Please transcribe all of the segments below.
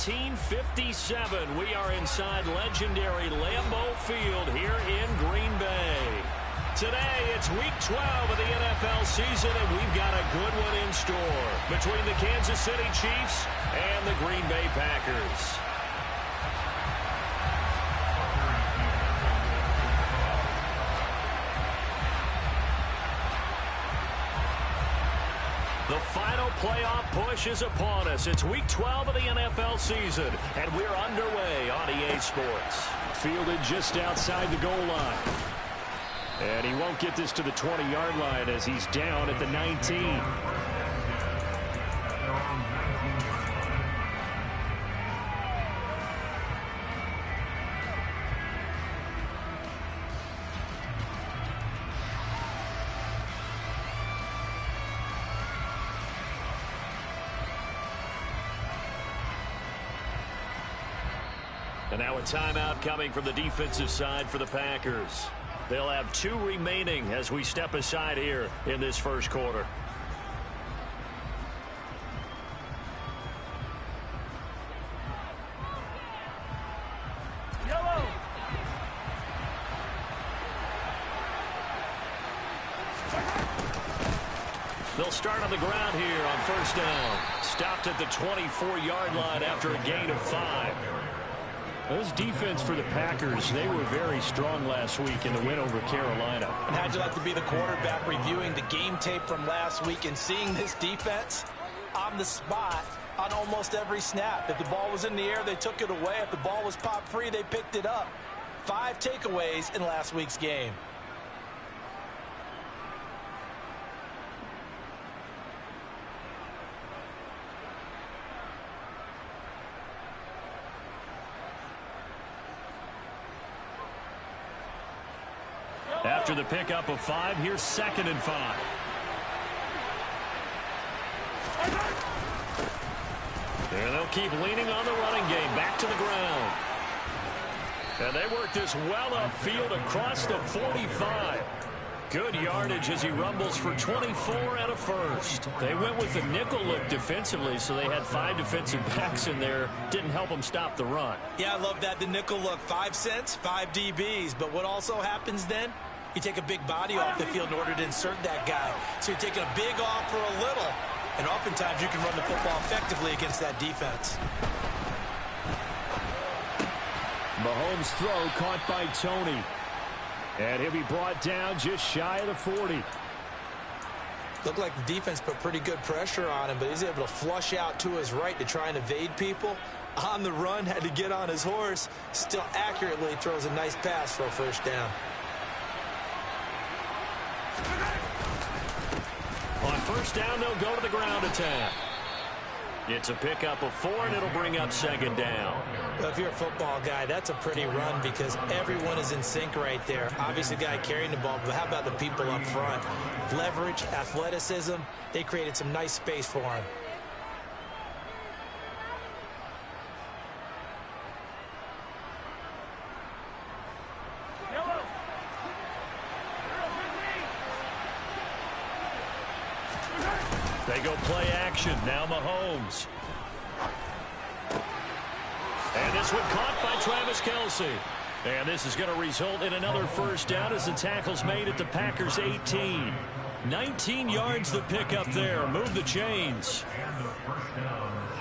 1957. We are inside legendary Lambeau Field here in Green Bay. Today, it's Week 12 of the NFL season, and we've got a good one in store between the Kansas City Chiefs and the Green Bay Packers. The final playoff push is upon us. It's Week 12 of the NFL season, and we're underway on EA Sports. Fielded just outside the goal line. And he won't get this to the 20-yard line as he's down at the 19. And now a timeout coming from the defensive side for the Packers. They'll have 2 remaining as we step aside here in this first quarter. Yellow. They'll start on the ground here on first down. Stopped at the 24-yard line after a gain of 5. This defense for the Packers, they were very strong last week in the win over Carolina. And how'd you like to be the quarterback reviewing the game tape from last week and seeing this defense on the spot on almost every snap? If the ball was in the air, they took it away. If the ball was popped free, they picked it up. 5 takeaways in last week's game. After the pickup of 5, here's 2nd and 5. And they'll keep leaning on the running game. Back to the ground. And they work this well upfield across the 45. Good yardage as he rumbles for 24 and a first. They went with the nickel look defensively, so they had 5 defensive backs in there. Didn't help them stop the run. Yeah, I love that. The nickel look, 5 cents, 5 DBs. But what also happens then? You take a big body off the field in order to insert that guy. So you're taking a big off for a little. And oftentimes you can run the football effectively against that defense. Mahomes' throw caught by Tony. And he'll be brought down just shy of the 40. Looked like the defense put pretty good pressure on him, but he's able to flush out to his right to try and evade people. On the run, had to get on his horse. Still accurately throws a nice pass for a first down. On first down, they'll go to the ground attack. It's a pickup of 4, and it'll bring up 2nd down. Well, if you're a football guy, that's a pretty run because everyone is in sync right there. Obviously, the guy carrying the ball, but how about the people up front? Leverage, athleticism, they created some nice space for him. They go play action. Now Mahomes. And this one caught by Travis Kelce. And this is going to result in another first down as the tackle's made at the Packers' 18. 19 yards the pickup there. Move the chains.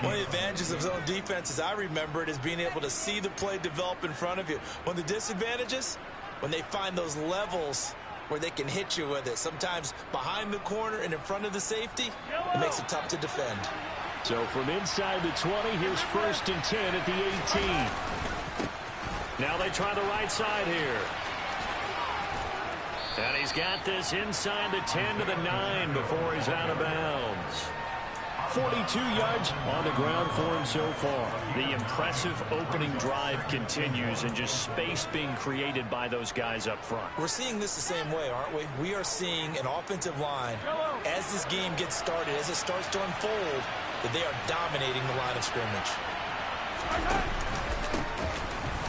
One of the advantages of zone defense, as I remember it, is being able to see the play develop in front of you. One of the disadvantages, when they find those levels where they can hit you with it. Sometimes behind the corner and in front of the safety, it makes it tough to defend. So from inside the 20, here's 1st and 10 at the 18. Now they try the right side here. And he's got this inside the 10 to the 9 before he's out of bounds. 42 yards on the ground for him so far. The impressive opening drive continues and just space being created by those guys up front. We're seeing this the same way, aren't we? We are seeing an offensive line, as this game gets started, as it starts to unfold, that they are dominating the line of scrimmage.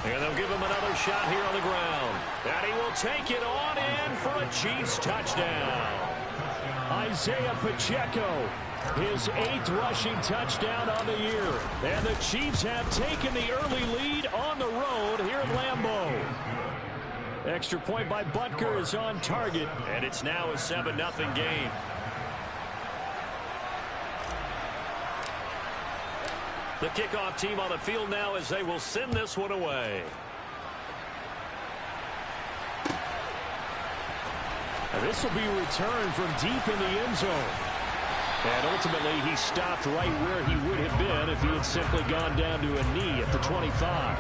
And they'll give him another shot here on the ground. And he will take it on in for a Chiefs touchdown. Isaiah Pacheco His 8th rushing touchdown on the year. And the Chiefs have taken the early lead on the road here at Lambeau. Extra point by Butker is on target. And it's now a 7-0 game. The kickoff team on the field now as they will send this one away. And this will be returned from deep in the end zone. And ultimately, he stopped right where he would have been if he had simply gone down to a knee at the 25.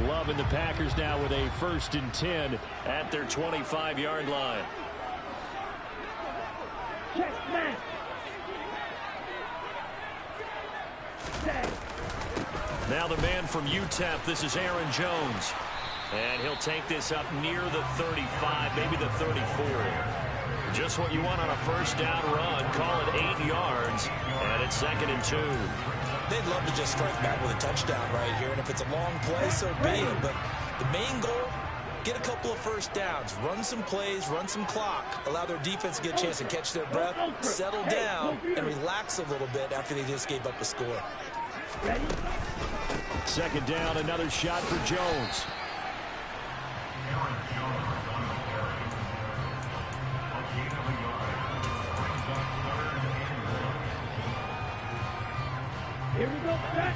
Loving the Packers now with a 1st and 10 at their 25-yard line. Now the man from UTEP, this is Aaron Jones. And he'll take this up near the 35, maybe the 34. Just what you want on a first down run. Call it 8 yards. And it's 2nd and 2. They'd love to just strike back with a touchdown right here. And if it's a long play, so be it. But the main goal, get a couple of first downs. Run some plays, run some clock. Allow their defense to get a chance to catch their breath, settle down, and relax a little bit after they just gave up a score. 2nd down, another shot for Jones. Here we go, set.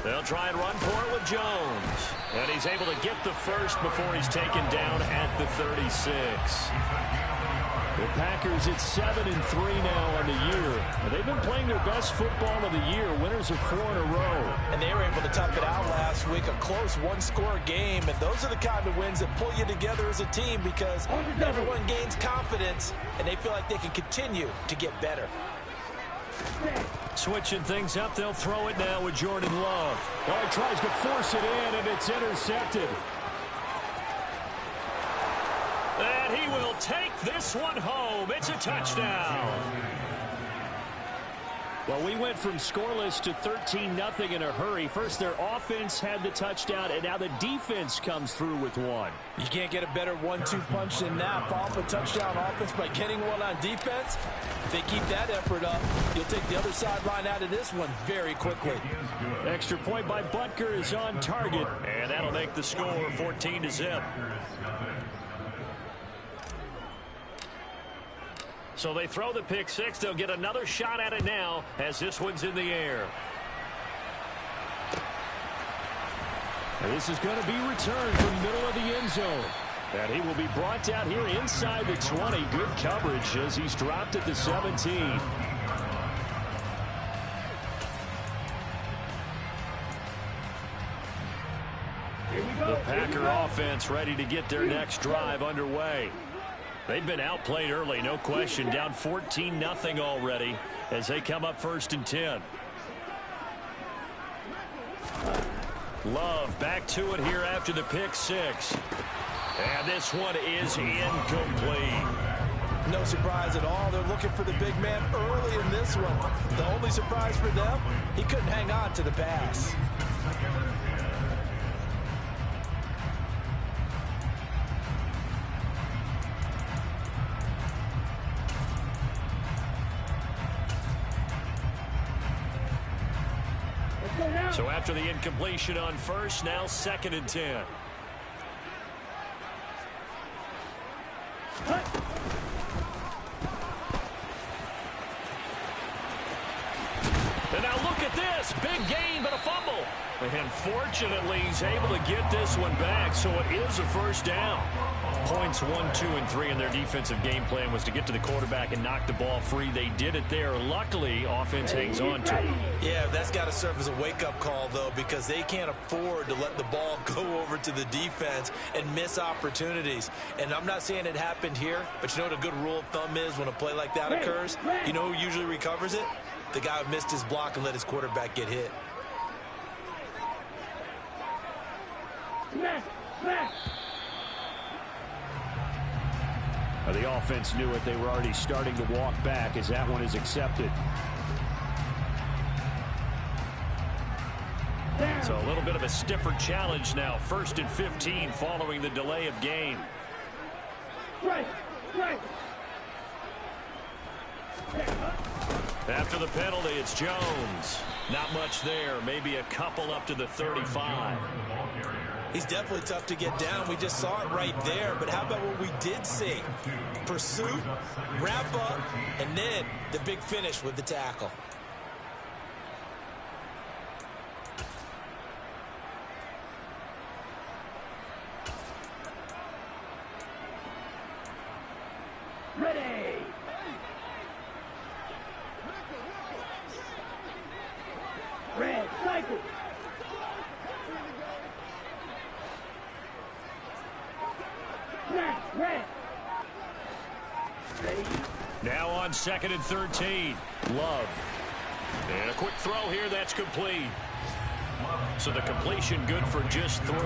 They'll try and run for it with Jones. And he's able to get the first before he's taken down at the 36. The Packers at 7-3 now on the year. And they've been playing their best football of the year. Winners of 4 in a row. And they were able to tough it out last week. A close one-score game. And those are the kind of wins that pull you together as a team because everyone gains confidence and they feel like they can continue to get better. Switching things up, they'll throw it now with Jordan Love. Oh, he tries to force it in, and it's intercepted. And he will take this one home. It's a touchdown. Well, we went from scoreless to 13-0 in a hurry. First, their offense had the touchdown, and now the defense comes through with one. You can't get a better 1-2 punch than that. Off a touchdown offense by getting one on defense. If they keep that effort up, you'll take the other sideline out of this one very quickly. Extra point by Butker is on target. And that'll make the score 14-0. So they throw the pick six. They'll get another shot at it now as this one's in the air. And this is going to be returned from the middle of the end zone. And he will be brought down here inside the 20. Good coverage as he's dropped at the 17. The Packer offense ready to get their next drive underway. They've been outplayed early, no question. Down 14-0 already as they come up 1st and 10. Love back to it here after the pick six. And this one is incomplete. No surprise at all. They're looking for the big man early in this one. The only surprise for them, he couldn't hang on to the pass. So after the incompletion on first, now 2nd and 10. And now look at this. Big gain, but a fumble. And fortunately, he's able to get this one back, so it is a first down. Points 1, 2, and 3 in their defensive game plan was to get to the quarterback and knock the ball free. They did it there. Luckily, offense hangs on to it. Yeah, that's got to serve as a wake-up call, though, because they can't afford to let the ball go over to the defense and miss opportunities. And I'm not saying it happened here, but you know what a good rule of thumb is when a play like that occurs? You know who usually recovers it? The guy who missed his block and let his quarterback get hit. The offense knew it. They were already starting to walk back as that one is accepted. So a little bit of a stiffer challenge now. 1st and 15 following the delay of game. After the penalty, it's Jones. Not much there. Maybe a couple up to the 35. He's definitely tough to get down. We just saw it right there. But how about what we did see? Pursuit, wrap up, and then the big finish with the tackle. Ready. Red cycle. Red. Now on 2nd and 13. Love. And a quick throw here that's complete. So the completion good for just 3.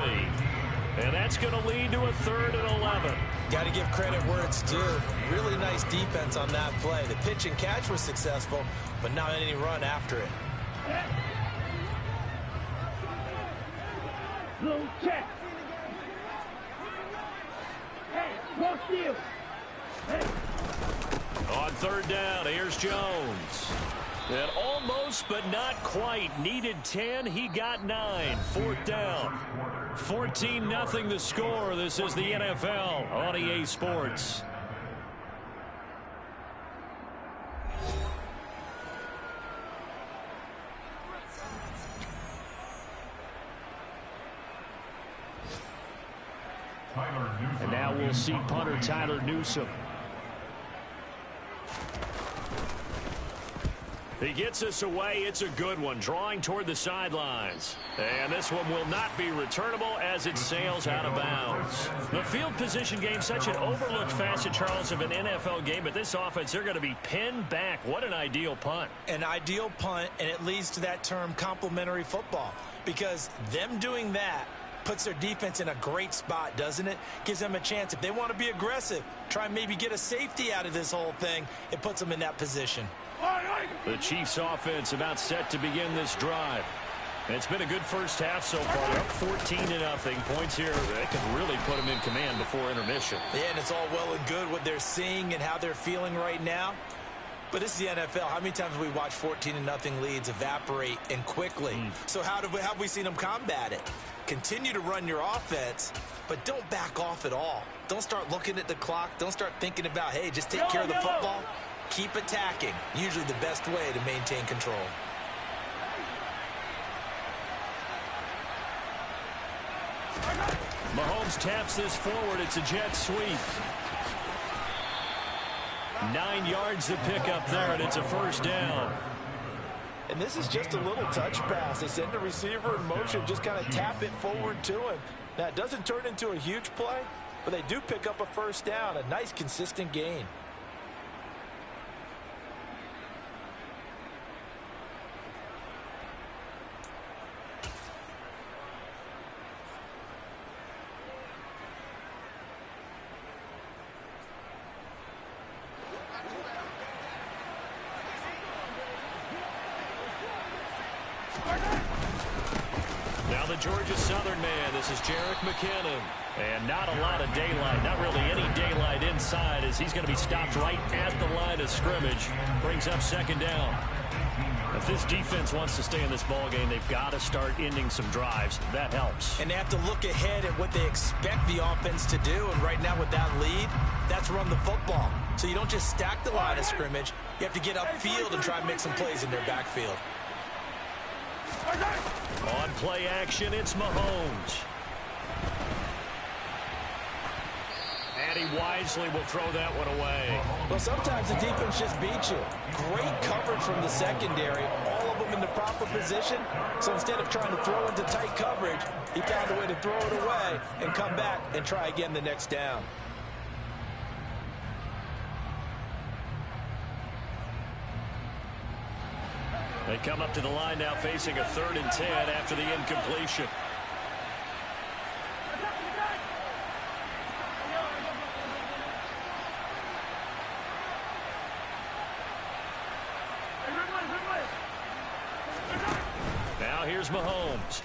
And that's going to lead to a 3rd and 11. Got to give credit where it's due. Really nice defense on that play. The pitch and catch was successful, but not any run after it. Blue check. Hey, go steal. Hey. On 3rd down, here's Jones. And almost, but not quite. Needed 10. He got 9. 4th down. 14-0 the score. This is the NFL on EA Sports. And now we'll see punter Tyler Newsome. He gets us away. It's a good one. Drawing toward the sidelines. And this one will not be returnable as it sails out of bounds. The field position game, such an overlooked facet, Charles, of an NFL game. But this offense, they're going to be pinned back. What an ideal punt. An ideal punt, and it leads to that term complementary football. Because them doing that puts their defense in a great spot, doesn't it? Gives them a chance. If they want to be aggressive, try and maybe get a safety out of this whole thing, it puts them in that position. The Chiefs offense about set to begin this drive. And it's been a good first half so far. They're up 14-0. Points here that can really put them in command before intermission. Yeah, and it's all well and good what they're seeing and how they're feeling right now. But this is the NFL. How many times have we watched 14-0 leads evaporate and quickly? So how have we seen them combat it? Continue to run your offense, but don't back off at all. Don't start looking at the clock. Don't start thinking about, hey, just take care of the football. Keep attacking. Usually the best way to maintain control. Mahomes taps this forward. It's a jet sweep. 9 yards to pick up there, and it's a 1st down. And this is just a little touch pass. They send the receiver in motion, just kind of tap it forward to him. Now, it doesn't turn into a huge play, but they do pick up a 1st down, a nice, consistent gain. Now the Georgia Southern man. This is Jerick McKinnon. And not a lot of daylight. Not really any daylight inside as he's going to be stopped right at the line of scrimmage. Brings up 2nd down. If this defense wants to stay in this ball game, they've got to start ending some drives. That helps. And they have to look ahead at what they expect the offense to do. And right now with that lead, that's run the football. So you don't just stack the line of scrimmage. You have to get upfield and try and make some plays in their backfield. On play action, it's Mahomes. And he wisely will throw that one away. Well, sometimes the defense just beats you. Great coverage from the secondary, all of them in the proper position. So instead of trying to throw into tight coverage, he found a way to throw it away and come back and try again the next down. They come up to the line now facing a 3rd and 10 after the incompletion. Now here's Mahomes.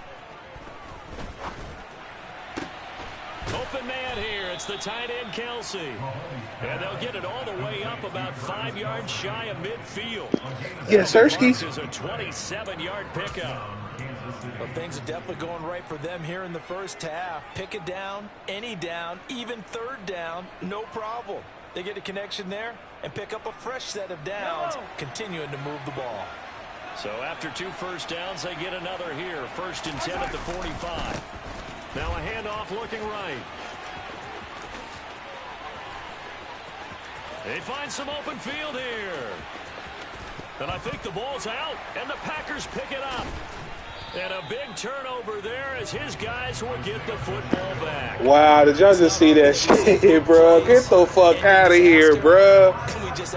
Open man here. It's the tight end, Kelsey. And they'll get it all the way up about 5 yards shy of midfield. Yes, Sirskis. Is a 27-yard pickup. Well, things are definitely going right for them here in the first half. Pick it down, any down, even third down, no problem. They get a connection there and pick up a fresh set of downs, continuing to move the ball. So after 2 first downs, they get another here. 1st and 10 at the 45. Now a handoff looking right. They find some open field here. And I think the ball's out, and the Packers pick it up. And a big turnover there as his guys will get the football back. Wow, did y'all just see that shit, bro? Get the fuck out of here, bro.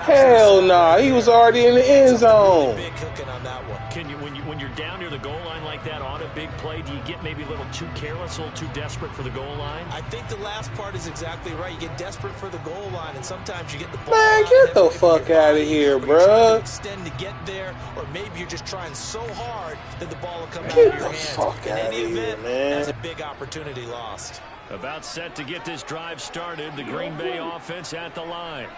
Hell nah, he was already in the end zone. Big hooking on that one. Can you, when you're down near the goal line like that on a big play, do you get maybe a little too careless, a little too desperate for the goal line? I think the last part is exactly right. You get desperate for the goal line, and sometimes you get the ball. Man, get the fuck out of here, bro. Extend to get there, or maybe you're just trying so hard that the ball will come out of Get your the hands. fuck In out of any here, event, man. that's a big opportunity lost. About set to get this drive started. The Green Bay offense at the line.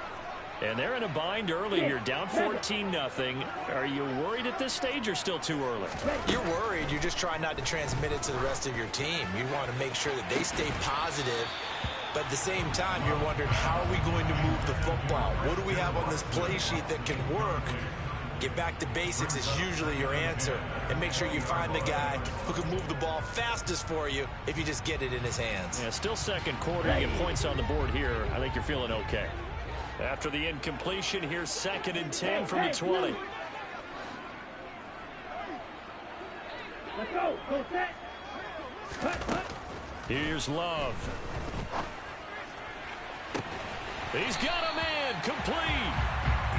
And they're in a bind early here, down 14-0. Are you worried at this stage or still too early? You're worried. You're just trying not to transmit it to the rest of your team. You want to make sure that they stay positive. But at the same time, you're wondering, how are we going to move the football? What do we have on this play sheet that can work? Get back to basics is usually your answer. And make sure you find the guy who can move the ball fastest for you if you just get it in his hands. Yeah, still second quarter. You get points on the board here. I think you're feeling okay. After the incompletion, here's 2nd and 10 from the 20. Let's go. Go set. Here's Love. He's got a man complete.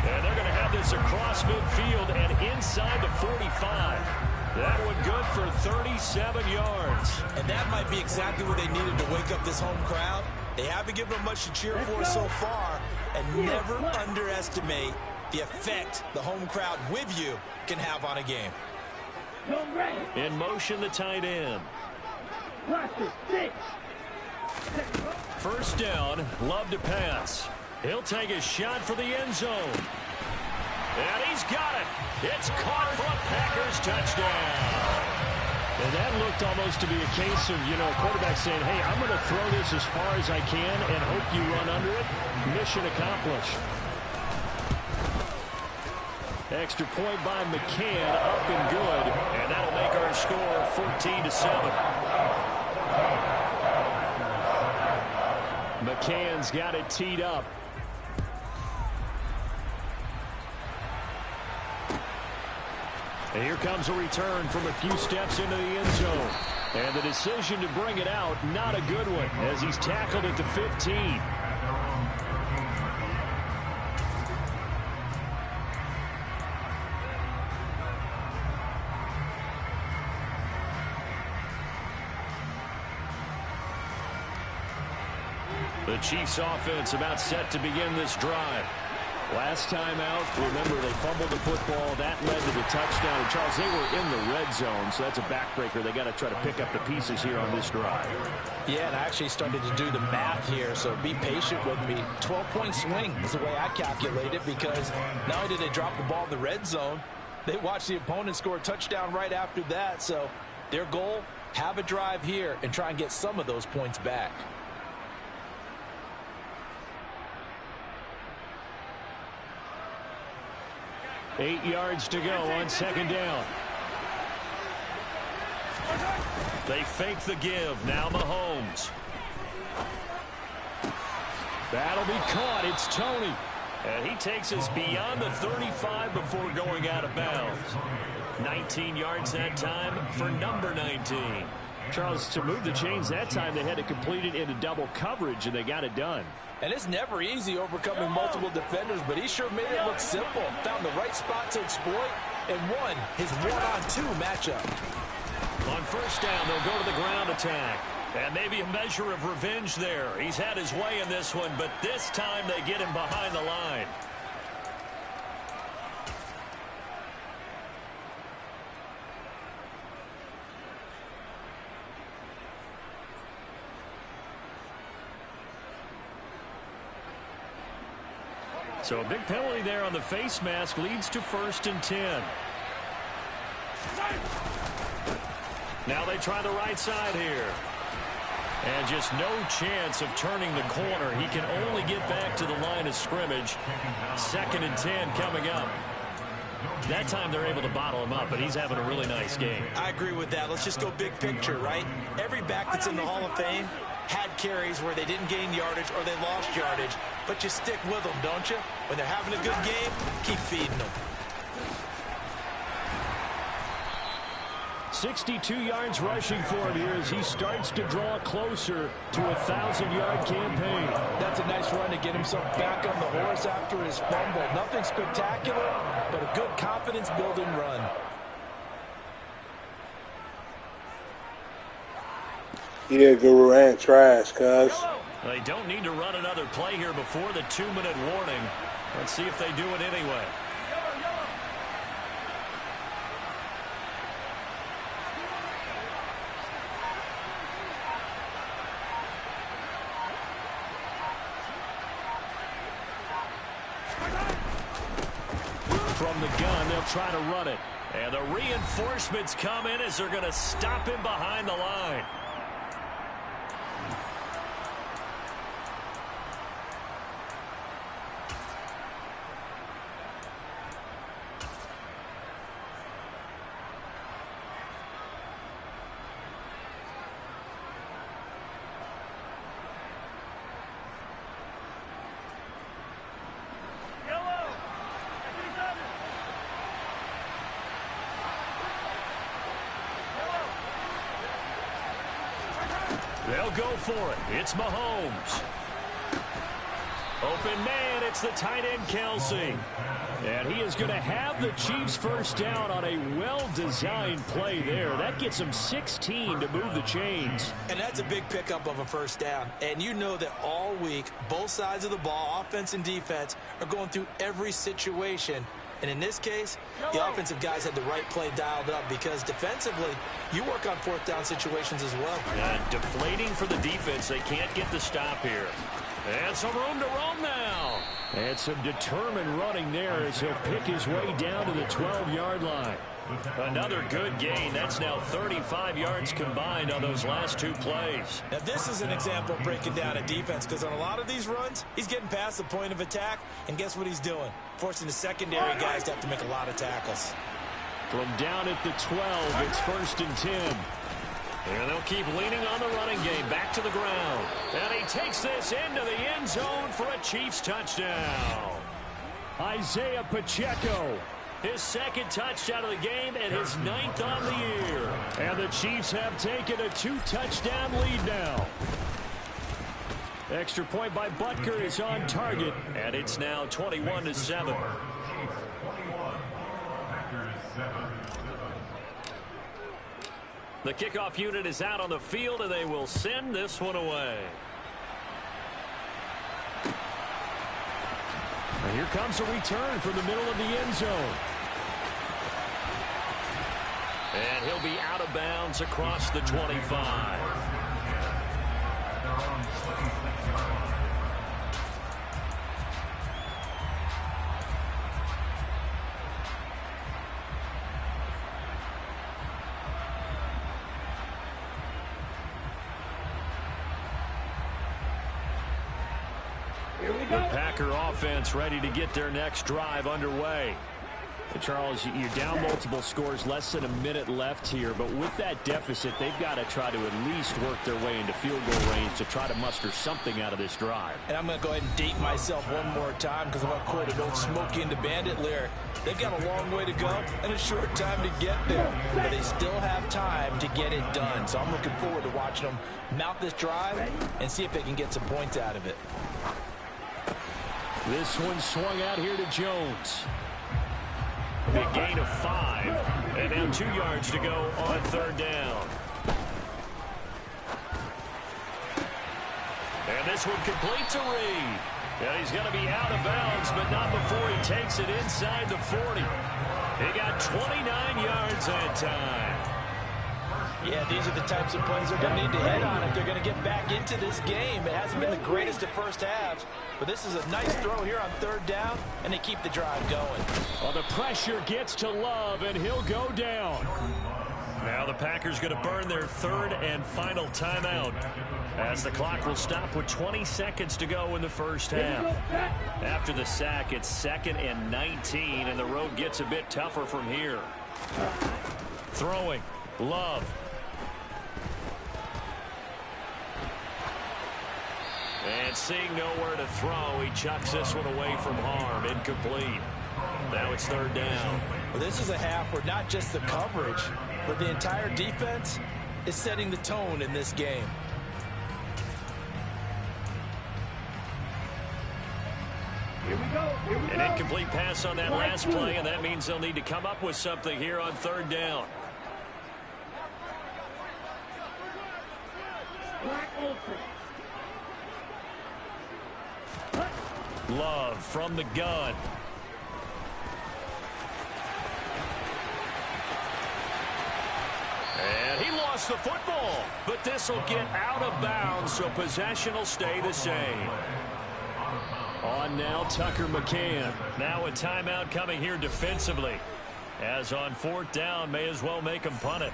And they're going to have this across midfield and inside the 45. That one good for 37 yards. And that might be exactly what they needed to wake up this home crowd. They haven't given them much to cheer for so far. And never underestimate the effect the home crowd with you can have on a game. In motion, the tight end. First down, Love to pass. He'll take a shot for the end zone. And he's got it. It's caught for a Packers touchdown. And that looked almost to be a case of, a quarterback saying, hey, I'm going to throw this as far as I can and hope you run under it. Mission accomplished. Extra point by McCann, up and good. And that'll make our score 14-7. McCann's got it teed up. And here comes a return from a few steps into the end zone. And the decision to bring it out, not a good one, as he's tackled at the 15. The Chiefs offense about set to begin this drive. Last time out, remember, they fumbled the football. That led to the touchdown. And, Charles, they were in the red zone, so that's a backbreaker. They got to try to pick up the pieces here on this drive. Yeah, and I actually started to do the math here, so be patient with me. 12-point swing is the way I calculate it, because not only did they drop the ball in the red zone, they watched the opponent score a touchdown right after that. So their goal, have a drive here and try and get some of those points back. Eight yards to go on second down. They fake the give. Now Mahomes. That'll be caught. It's Tony. And he takes us beyond the 35 before going out of bounds. 19 yards that time for number 19. Charles, to move the chains that time, they had to complete it into double coverage, and they got it done. And it's never easy overcoming multiple defenders, but he sure made it look simple. Found the right spot to exploit and won his one-on-two matchup. On first down, they'll go to the ground attack. And maybe a measure of revenge there. He's had his way in this one, but this time they get him behind the line. So a big penalty there on the face mask leads to 1st and 10. Now they try the right side here. And just no chance of turning the corner. He can only get back to the line of scrimmage. 2nd and 10 coming up. That time they're able to bottle him up, but he's having a really nice game. I agree with that. Let's just go big picture, right? Every back that's in the Hall of Fame had carries where they didn't gain yardage or they lost yardage, but you stick with them, don't you? When they're having a good game, keep feeding them. 62 yards rushing for him here as he starts to draw closer to a 1,000-yard campaign. That's a nice run to get himself back on the horse after his fumble. Nothing spectacular, but a good confidence-building run. Yeah, Durant trash, cuz. They don't need to run another play here before the 2-minute warning. Let's see if they do it anyway. From the gun, they'll try to run it. And the reinforcements come in as they're going to stop him behind the line. They'll go for it. It's Mahomes. Open man, it's the tight end, Kelsey. And he is going to have the Chiefs first down on a well-designed play there. That gets them 16 to move the chains. And that's a big pickup of a first down. And you know that all week, both sides of the ball, offense and defense, are going through every situation. And in this case, the offensive guys had the right play dialed up because defensively, you work on 4th down situations as well. And deflating for the defense. They can't get the stop here. And some room to roam now. And some determined running there as he'll pick his way down to the 12-yard line. Another good gain. That's now 35 yards combined on those last 2 plays. Now, this is an example of breaking down a defense because on a lot of these runs, he's getting past the point of attack, and guess what he's doing? Forcing the secondary guys to have to make a lot of tackles. From down at the 12, it's 1st and 10. And they'll keep leaning on the running game. Back to the ground. And he takes this into the end zone for a Chiefs touchdown. Isaiah Pacheco. His 2nd touchdown of the game and his 9th on the year. And the Chiefs have taken a 2-touchdown lead now. Extra point by Butker is on target. And it's now 21-7. The kickoff unit is out on the field, and they will send this one away. And here comes a return from the middle of the end zone. And he'll be out of bounds across the 25. The Packer offense ready to get their next drive underway. And Charles, you're down multiple scores, less than a minute left here, but with that deficit, they've got to try to at least work their way into field goal range to try to muster something out of this drive. And I'm going to go ahead and date myself one more time because I'm going to quote an old Smokey and the Bandit lyric. They've got a long way to go and a short time to get there, but they still have time to get it done. So I'm looking forward to watching them mount this drive and see if they can get some points out of it. This one swung out here to Jones. Big gain of 5. And now 2 yards to go on 3rd down. And this one complete to Reed. And he's going to be out of bounds, but not before he takes it inside the 40. He got 29 yards that time. Yeah, these are the types of plays they're going to need to hit on if they're going to get back into this game. It hasn't been the greatest of first halves, but this is a nice throw here on third down, and they keep the drive going. Well, the pressure gets to Love, and he'll go down. Now the Packers going to burn their third and final timeout, as the clock will stop with 20 seconds to go in the first half. After the sack, it's 2nd and 19, and the road gets a bit tougher from here. Throwing, Love. And seeing nowhere to throw, he chucks this one away from harm. Incomplete. Now it's third down. Well, this is a half where not just the coverage, but the entire defense is setting the tone in this game. Here we go. Here we go. An incomplete pass on that last play, and that means they'll need to come up with something here on third down. Love from the gun. And he lost the football, but this will get out of bounds, so possession will stay the same. On now, Tucker McCann. Now a timeout coming here defensively, as on fourth down, may as well make him punt it.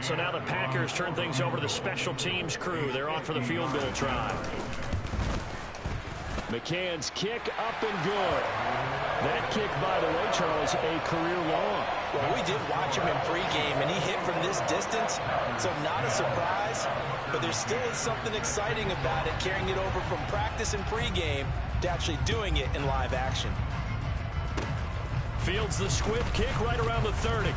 So now the Packers turn things over to the special teams crew. They're on for the field goal try. McCann's kick up and good. That kick, by the way, Charles, a career long. Well, we did watch him in pregame, and he hit from this distance, so not a surprise. But there still is something exciting about it, carrying it over from practice and pregame to actually doing it in live action. Fields the squib kick right around the 30.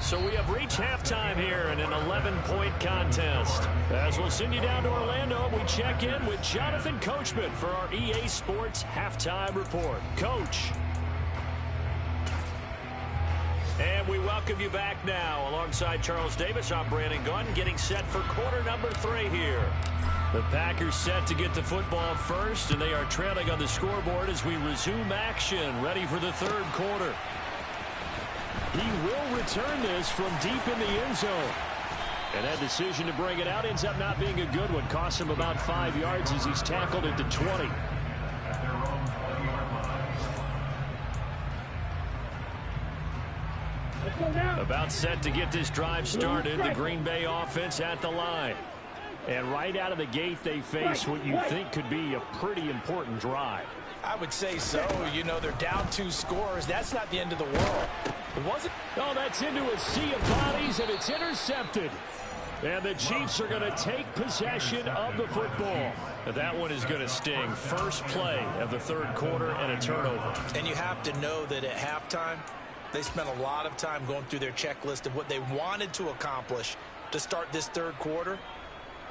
So we have reached halftime here in an 11-point contest. As we'll send you down to Orlando, we check in with Jonathan Coachman for our EA Sports Halftime Report. Coach. And we welcome you back now. Alongside Charles Davis, I'm Brandon Gunn, getting set for quarter number 3 here. The Packers set to get the football first, and they are trailing on the scoreboard as we resume action, ready for the third quarter. He will return this from deep in the end zone. And that decision to bring it out ends up not being a good one. Costs him about 5 yards as he's tackled at the 20. About set to get this drive started. The Green Bay offense at the line. And right out of the gate, they face what you think could be a pretty important drive. I would say so. You know, they're down 2 scores. That's not the end of the world. It wasn't. Oh, that's into a sea of bodies, and it's intercepted. And the Chiefs are going to take possession of the football. That one is going to sting. First play of the third quarter and a turnover. And you have to know that at halftime, they spent a lot of time going through their checklist of what they wanted to accomplish to start this third quarter.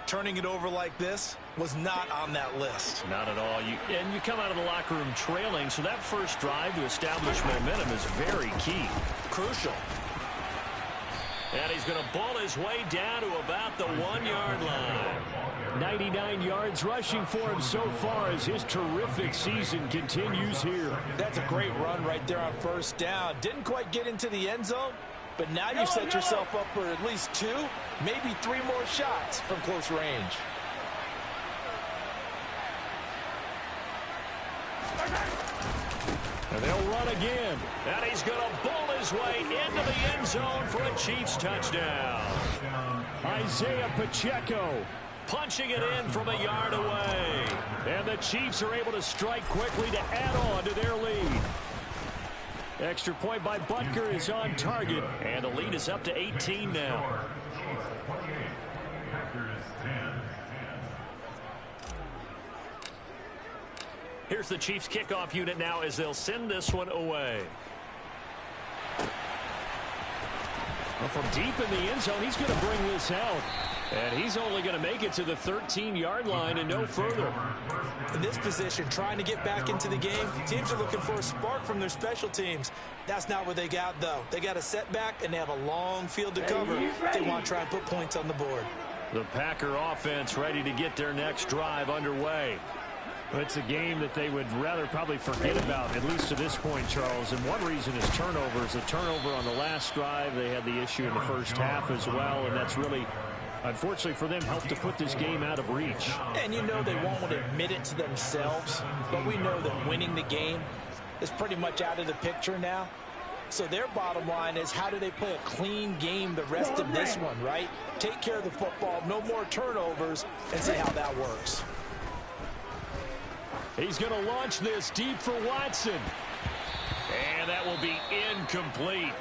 Turning it over like this was not on that list. Not at all. And you come out of the locker room trailing, so that first drive to establish momentum is very key. Crucial. And he's going to ball his way down to about the 1-yard line. 99 yards rushing for him so far as his terrific season continues here. That's a great run right there on first down. Didn't quite get into the end zone, but now you set yourself up for at least 2, maybe 3 more shots from close range. And they'll run again. And he's going to ball his way into the end zone for a Chiefs touchdown. Isaiah Pacheco punching it in from a yard away. And the Chiefs are able to strike quickly to add on to their lead. Extra point by Butker is on target. And the lead is up to 18 now. Here's the Chiefs kickoff unit now as they'll send this one away. Well, from deep in the end zone, he's going to bring this out. And he's only going to make it to the 13-yard line and no further. In this position, trying to get back into the game, teams are looking for a spark from their special teams. That's not what they got, though. They got a setback, and they have a long field to cover if they want to try and put points on the board. The Packer offense ready to get their next drive underway. It's a game that they would rather probably forget about, at least to this point, Charles. And one reason is turnovers. A turnover on the last drive. They had the issue in the first half as well, and that's really, unfortunately for them, helped to put this game out of reach. And you know they won't admit it to themselves, but we know that winning the game is pretty much out of the picture now. So their bottom line is, how do they play a clean game the rest of this one, right? Take care of the football, no more turnovers, and see how that works. He's going to launch this deep for Watson. And that will be incomplete.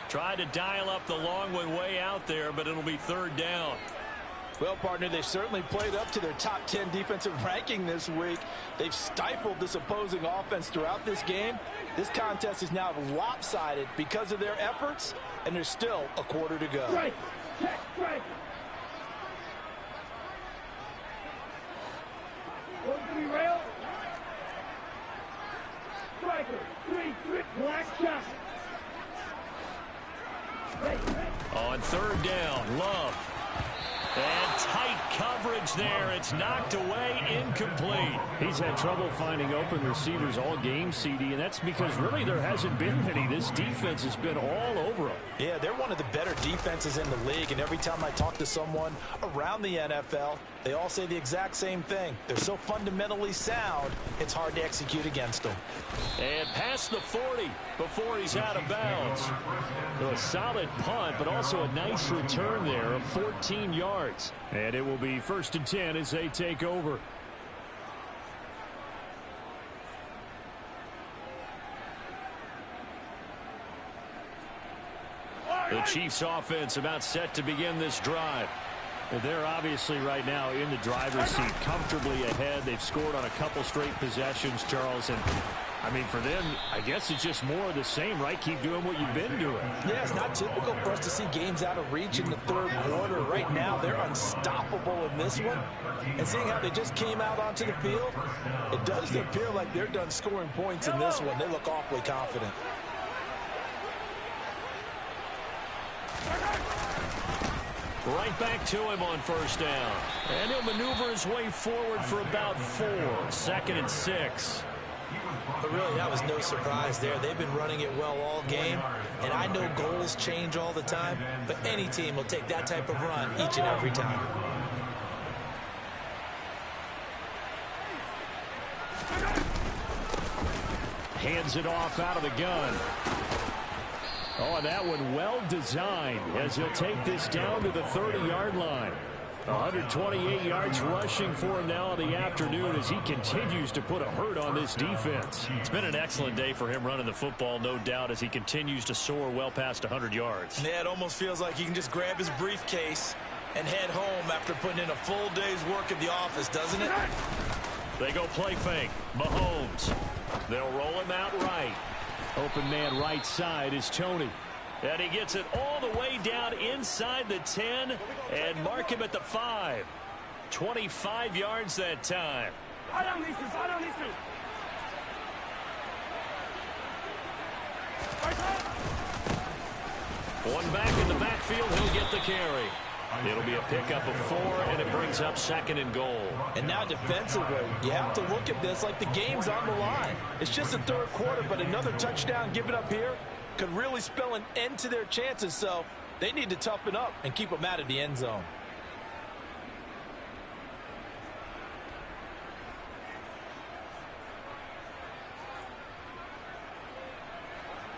Tried to dial up the long one way out there, but it'll be third down. Well, partner, they certainly played up to their top 10 defensive ranking this week. They've stifled this opposing offense throughout this game. This contest is now lopsided because of their efforts, and there's still a quarter to go. Strike. Check. Strike. 1-3 rail. Striker. 3-3. Black shot. On third down, Love. And tight coverage there. It's knocked away, incomplete. He's had trouble finding open receivers all game, CD, and that's because really there hasn't been many. This defense has been all over them. Yeah, they're one of the better defenses in the league, and every time I talk to someone around the NFL, they all say the exact same thing. They're so fundamentally sound, it's hard to execute against them. And past the 40 before he's out of bounds. A solid punt, but also a nice return there of 14 yards. And it will be 1st and 10 as they take over. The Chiefs offense about set to begin this drive. They're obviously right now in the driver's seat, comfortably ahead. They've scored on a couple straight possessions, Charles. And, I mean, for them, I guess it's just more of the same, right? Keep doing what you've been doing. Yeah, it's not typical for us to see games out of reach in the third quarter. Right now, they're unstoppable in this one. And seeing how they just came out onto the field, it does appear like they're done scoring points in this one. They look awfully confident. Right back to him on first down. And he'll maneuver his way forward for about 4. 2nd and 6. But really, that was no surprise there. They've been running it well all game. And I know goals change all the time, but any team will take that type of run each and every time. Hands it off out of the gun. Oh, and that one well designed as he'll take this down to the 30-yard line. 128 yards rushing for him now in the afternoon as he continues to put a hurt on this defense. It's been an excellent day for him running the football, no doubt, as he continues to soar well past 100 yards. Yeah, it almost feels like he can just grab his briefcase and head home after putting in a full day's work at the office, doesn't it? They go play fake. Mahomes. They'll roll him out right. Open man right side is Tony. And he gets it all the way down inside the 10 and mark him at the 5. 25 yards that time. One back in the backfield, he'll get the carry. It'll be a pickup of 4, and it brings up 2nd and goal. And now defensively, you have to look at this like the game's on the line. It's just the third quarter, but another touchdown given up here could really spell an end to their chances, so they need to toughen up and keep them out of the end zone.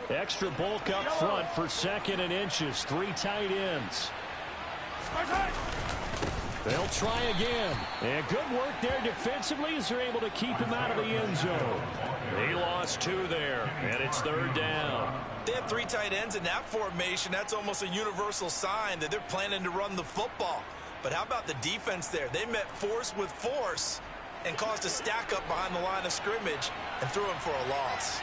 Extra bulk up front for 2nd and inches. 3 tight ends. They'll try again. And good work there defensively as they're able to keep him out of the end zone. He lost 2 there, and it's 3rd down. They have 3 tight ends in that formation. That's almost a universal sign that they're planning to run the football. But how about the defense there? They met force with force and caused a stack up behind the line of scrimmage and threw him for a loss.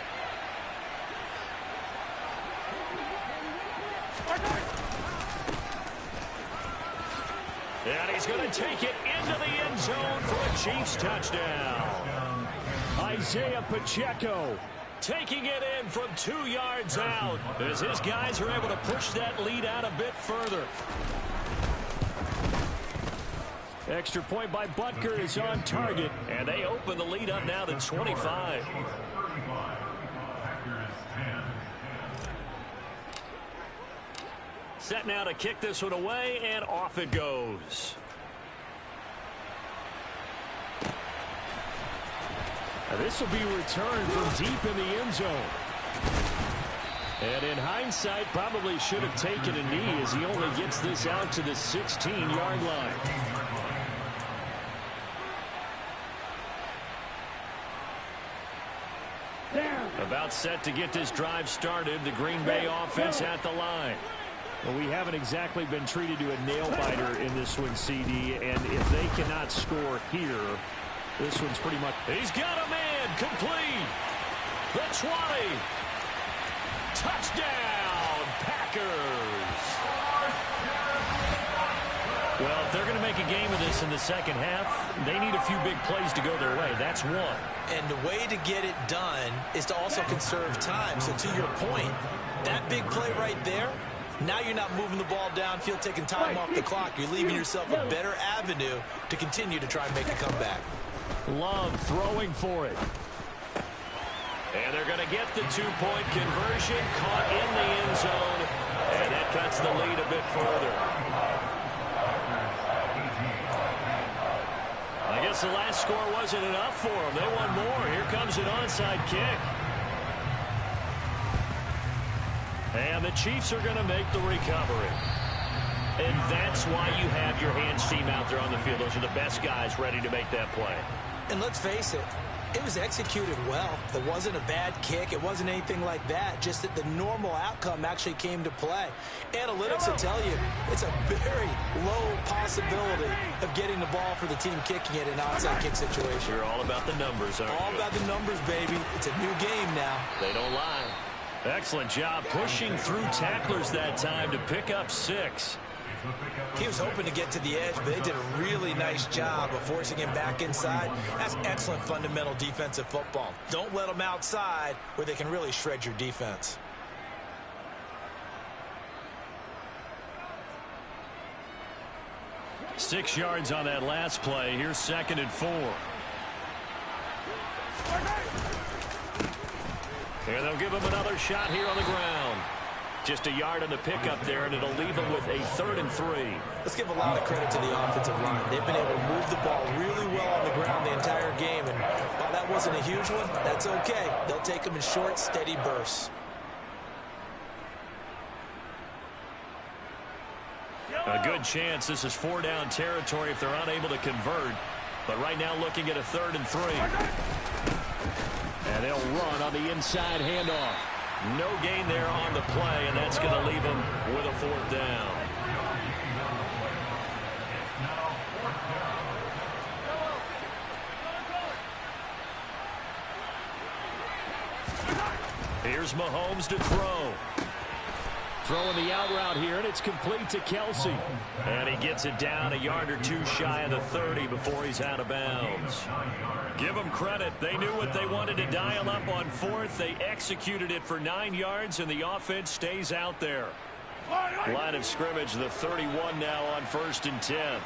And he's going to take it into the end zone for a Chiefs touchdown. Isaiah Pacheco taking it in from 2 yards out as his guys are able to push that lead out a bit further. Extra point by Butker is on target. And they open the lead up now to 25. Set now to kick this one away, and off it goes. This will be returned from deep in the end zone. And in hindsight, probably should have taken a knee as he only gets this out to the 16-yard line. About set to get this drive started. The Green Bay offense at the line. Well, we haven't exactly been treated to a nail-biter in this one, CD. And if they cannot score here, this one's pretty much... He's got a man complete. The 20. Touchdown, Packers. Well, if they're going to make a game of this in the second half, they need a few big plays to go their way. That's one. And the way to get it done is to also conserve time. So to your point, that big play right there, now you're not moving the ball downfield, taking time off the clock. You're leaving yourself a better avenue to continue to try and make a comeback. Love throwing for it. And they're going to get the two-point conversion, caught in the end zone, and that cuts the lead a bit further. I guess the last score wasn't enough for them. They want more. Here comes an onside kick. And the Chiefs are going to make the recovery. And that's why you have your hands team out there on the field. Those are the best guys ready to make that play. And let's face it, it was executed well. It wasn't a bad kick. It wasn't anything like that. Just that the normal outcome actually came to play. Analytics will tell you it's a very low possibility of getting the ball for the team kicking it in an onside kick situation. You're all about the numbers, aren't you? All about the numbers, baby. It's a new game now. They don't lie. Excellent job pushing through tacklers that time to pick up 6. He was hoping to get to the edge, but they did a really nice job of forcing him back inside. That's excellent fundamental defensive football. Don't let them outside where they can really shred your defense. Six yards on that last play. Here's 2nd and 4. And they'll give him another shot here on the ground. Just a yard on the pickup there, and it'll leave them with a 3rd and 3. Let's give a lot of credit to the offensive line. They've been able to move the ball really well on the ground the entire game, and while that wasn't a huge one, that's okay. They'll take them in short, steady bursts. A good chance this is 4-down territory if they're unable to convert. But right now looking at a 3rd and 3. And they'll run on the inside handoff. No gain there on the play, and that's going to leave them with a 4th down. Here's Mahomes to throw. Throwing the out route here, and it's complete to Kelsey. And he gets it down a yard or two shy of the 30 before he's out of bounds. Give them credit. They knew what they wanted to dial up on 4th. They executed it for 9 yards, and the offense stays out there. Line of scrimmage, the 31 now on 1st and 10.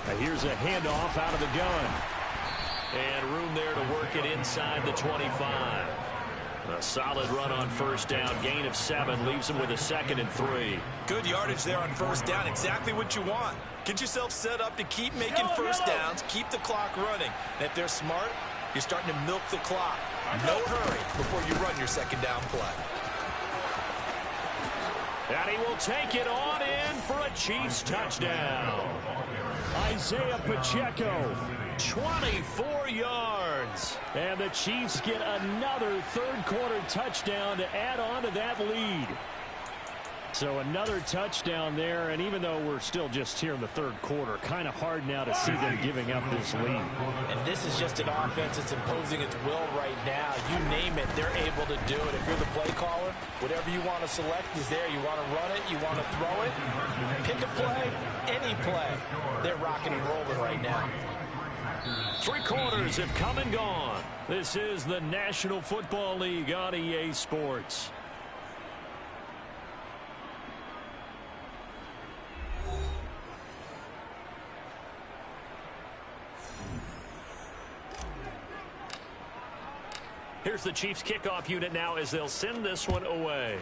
Now here's a handoff out of the gun. And room there to work it inside the 25. A solid run on 1st down. Gain of 7 leaves them with a 2nd and 3. Good yardage there on 1st down. Exactly what you want. Get yourself set up to keep making 1st downs. Keep the clock running. And if they're smart, you're starting to milk the clock. No hurry before you run your 2nd down play. And he will take it on in for a Chiefs touchdown. Isaiah Pacheco. 24 yards. And the Chiefs get another 3rd quarter touchdown to add on to that lead. So another touchdown there, and even though we're still just here in the 3rd quarter, kind of hard now to see them giving up this lead. And this is just an offense that's imposing its will right now. You name it, they're able to do it. If you're the play caller, whatever you want to select is there. You want to run it, you want to throw it, pick a play, any play. They're rocking and rolling right now. 3 quarters have come and gone. This is the National Football League on EA Sports. Here's the Chiefs kickoff unit now as they'll send this one away.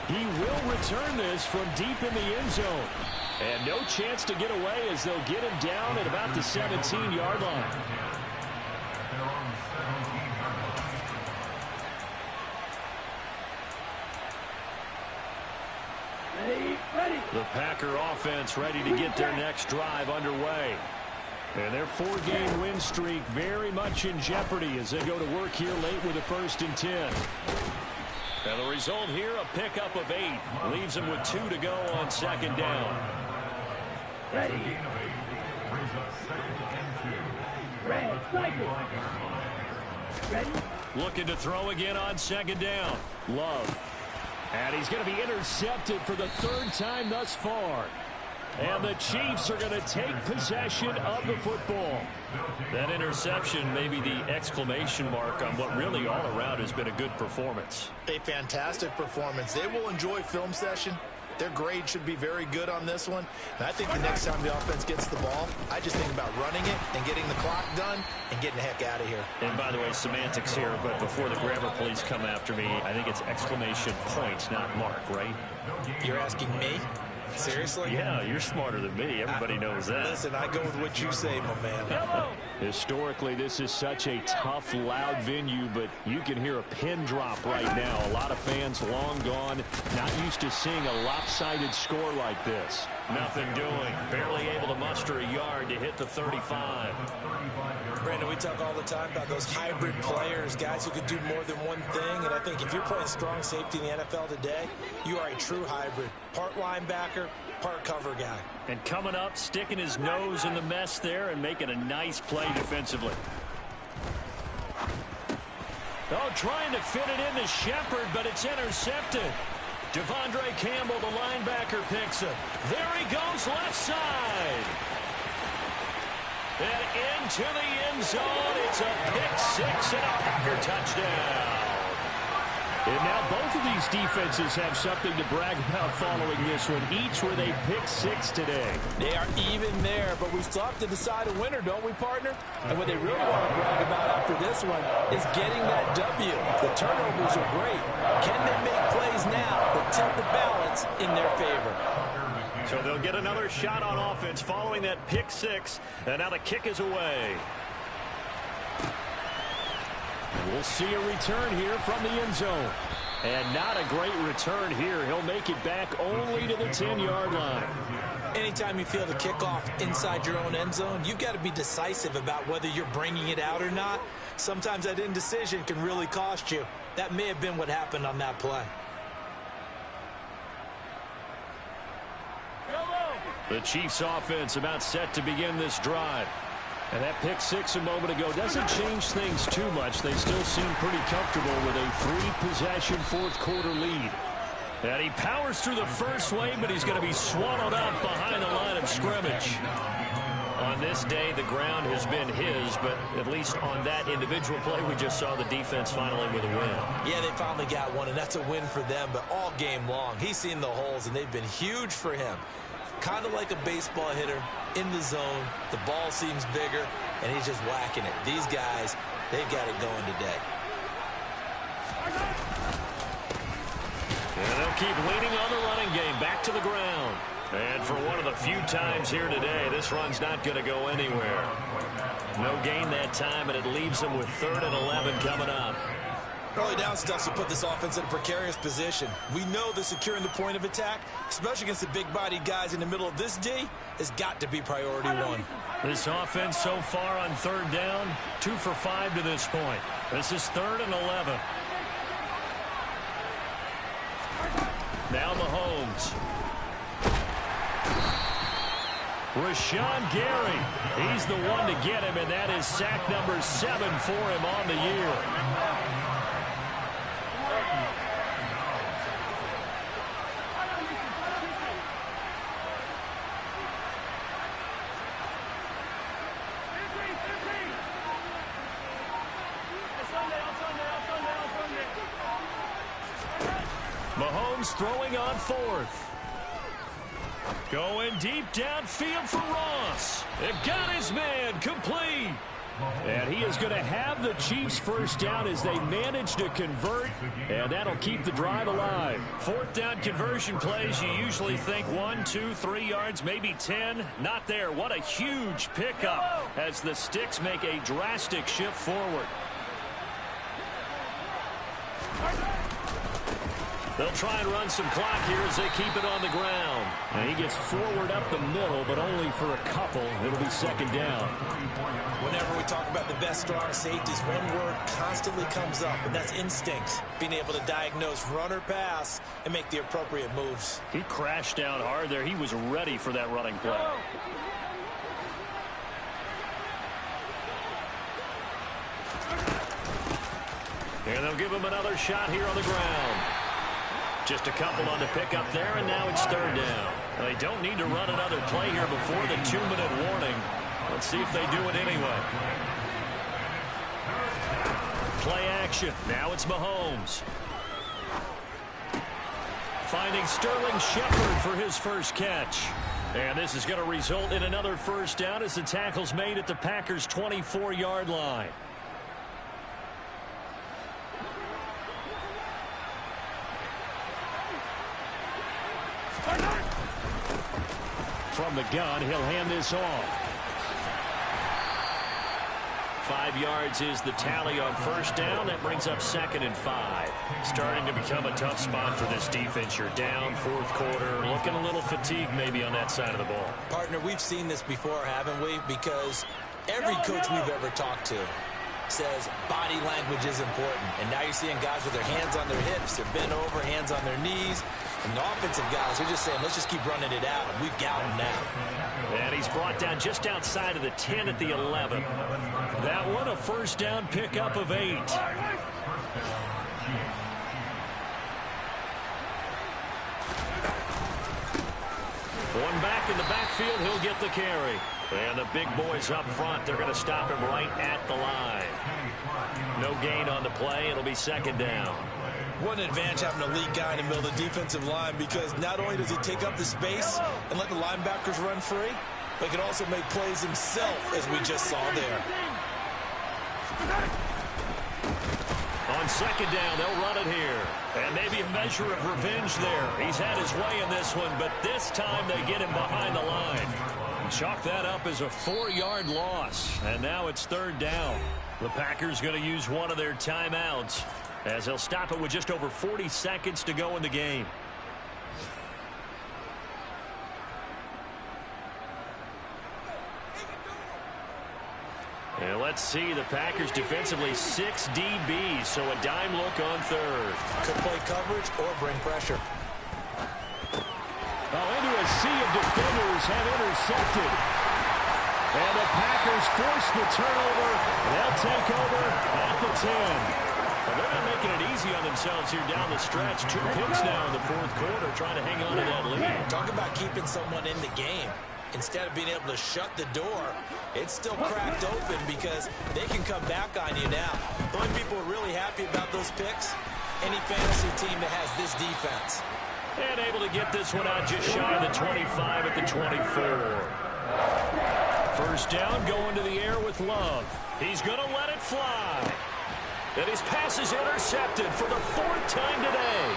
He will return this from deep in the end zone. And no chance to get away as they'll get him down at about the 17-yard line. The Packer offense ready to get their next drive underway. And their 4-game win streak very much in jeopardy as they go to work here late with a 1st and 10. And the result here, a pickup of 8. Leaves them with 2 to go on 2nd down. Ready. Ready. Looking to throw again on 2nd down. Love. And he's going to be intercepted for the 3rd time thus far. And the Chiefs are going to take possession of the football. That interception may be the exclamation mark on what really all around has been a good performance. A fantastic performance. They will enjoy film session. Their grade should be very good on this one. And I think the next time the offense gets the ball, I just think about running it and getting the clock done and getting the heck out of here. And by the way, semantics here, but before the grammar police come after me, I think it's exclamation point, not mark, right? You're asking me? Seriously? Yeah, you're smarter than me. Everybody knows that. Listen, I go with what you say, my man. Historically, this is such a tough, loud venue, but you can hear a pin drop right now. A lot of fans long gone, not used to seeing a lopsided score like this. Nothing doing. Barely able to muster a yard to hit the 35. Brandon, we talk all the time about those hybrid players, guys who can do more than one thing. And I think if you're playing strong safety in the NFL today, you are a true hybrid. Part linebacker, part cover guy. And coming up, sticking his nose in the mess there and making a nice play defensively. Oh, trying to fit it into Shepard, but it's intercepted. Devondre Campbell, the linebacker, picks it. There he goes, left side. And into the end zone. It's a pick-6 and a Packer touchdown. And now both of these defenses have something to brag about following this one. Each with a pick-6 today. They are even there, but we still have to decide a winner, don't we, partner? And what they really want to brag about after this one is getting that W. The turnovers are great. Can they make plays now that tilt the balance in their favor? So they'll get another shot on offense following that pick-6, and now the kick is away. We'll see a return here from the end zone. And not a great return here. He'll make it back only to the 10-yard line. Anytime you feel the kickoff inside your own end zone, you've got to be decisive about whether you're bringing it out or not. Sometimes that indecision can really cost you. That may have been what happened on that play. The Chiefs offense about set to begin this drive. And that pick-6 a moment ago doesn't change things too much. They still seem pretty comfortable with a 3-possession fourth-quarter lead. And he powers through the first wave, but he's going to be swallowed up behind the line of scrimmage. On this day, the ground has been his, but at least on that individual play, we just saw the defense finally with a win. Yeah, they finally got one, and that's a win for them, but all game long, he's seen the holes, and they've been huge for him. Kind of like a baseball hitter in the zone. The ball seems bigger, and he's just whacking it. These guys, they've got it going today. And they'll keep leaning on the running game back to the ground. And for one of the few times here today, this run's not going to go anywhere. No gain that time, and it leaves them with 3rd and 11 coming up. Early down stuff to put this offense in a precarious position. We know that securing the point of attack, especially against the big-bodied guys in the middle of this D, has got to be priority one. This offense so far on 3rd down, 2 for 5 to this point. This is 3rd and 11. Now Mahomes. Rashawn Gary. He's the one to get him, and that is sack number 7 for him on the year. Mahomes throwing on 4th. Going deep downfield for Ross. It got his man complete. And he is going to have the Chiefs first down as they manage to convert, and that'll keep the drive alive. Fourth down conversion plays, you usually think 1, 2, 3 yards, maybe 10. Not there. What a huge pickup as the Sticks make a drastic shift forward. They'll try and run some clock here as they keep it on the ground. And he gets forward up the middle, but only for a couple. It'll be second down. Whenever we talk about the best strong safeties, one word constantly comes up, and that's instinct. Being able to diagnose run or pass and make the appropriate moves. He crashed down hard there. He was ready for that running play. And they'll give him another shot here on the ground. Just a couple on the pickup there, and now it's third down. They don't need to run another play here before the 2-minute warning. Let's see if they do it anyway. Play action. Now it's Mahomes. Finding Sterling Shepard for his first catch. And this is going to result in another first down as the tackle's made at the Packers' 24-yard line. From the gun, he'll hand this off. 5 yards is the tally on first down. That brings up 2nd and 5. Starting to become a tough spot for this defense. You're down fourth quarter. Looking a little fatigued maybe on that side of the ball. Partner, we've seen this before, haven't we? Because every coach we've ever talked to says body language is important. And now you're seeing guys with their hands on their hips. They're bent over, hands on their knees. And the offensive guys are just saying, let's just keep running it out. And we've got him now. And he's brought down just outside of the 10 at the 11. That one a first down pickup of 8. One back in the backfield, he'll get the carry. And the big boys up front, they're going to stop him right at the line. No gain on the play. It'll be second down. What an advantage having a lead guy in the middle of the defensive line, because not only does he take up the space and let the linebackers run free, but he can also make plays himself, as we just saw there. On second down, they'll run it here. And maybe a measure of revenge there. He's had his way in this one, but this time they get him behind the line. Chalk that up as a 4-yard loss. And now it's third down. The Packers going to use one of their timeouts as they'll stop it with just over 40 seconds to go in the game. And let's see, the Packers defensively 6 DBs, so a dime look on third. Could play coverage or bring pressure. Well, into a sea of defenders have intercepted. And the Packers force the turnover. They'll take over at the 10. Well, they're not making it easy on themselves here down the stretch. 2 picks now in the fourth quarter, trying to hang on to that lead. Talk about keeping someone in the game. Instead of being able to shut the door, it's still cracked open because they can come back on you now. The only people who are really happy about those picks, any fantasy team that has this defense. And able to get this one out just shy of the 25 at the 24. First down, going to the air with Love. He's going to let it fly. And his pass is intercepted for the 4th time today.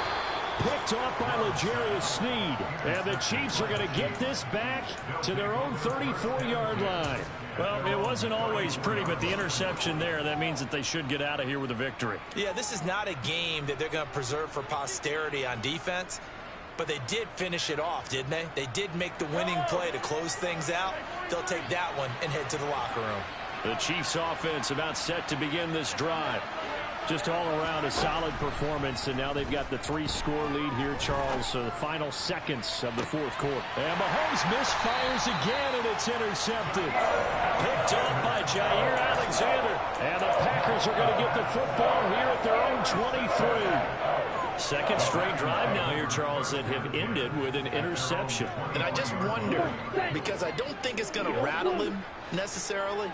Picked off by L'Jarius Sneed. And the Chiefs are going to get this back to their own 34-yard line. Well, it wasn't always pretty, but the interception there, that means that they should get out of here with a victory. Yeah, this is not a game that they're going to preserve for posterity on defense. But they did finish it off, didn't they? They did make the winning play to close things out. They'll take that one and head to the locker room. The Chiefs offense about set to begin this drive. Just all around a solid performance, and now they've got the 3-score lead here, Charles. So the final seconds of the fourth quarter. And Mahomes misfires again, and it's intercepted. Picked up by Jair Alexander. And the Packers are going to get the football here at their own 23. Second straight drive now here, Charles, that have ended with an interception. And I just wonder, because I don't think it's going to rattle him necessarily,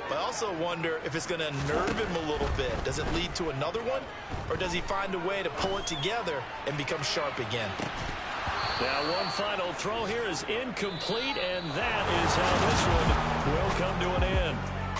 but I also wonder if it's going to nerve him a little bit. Does it lead to another one? Or does he find a way to pull it together and become sharp again? Now one final throw here is incomplete, and that is how this one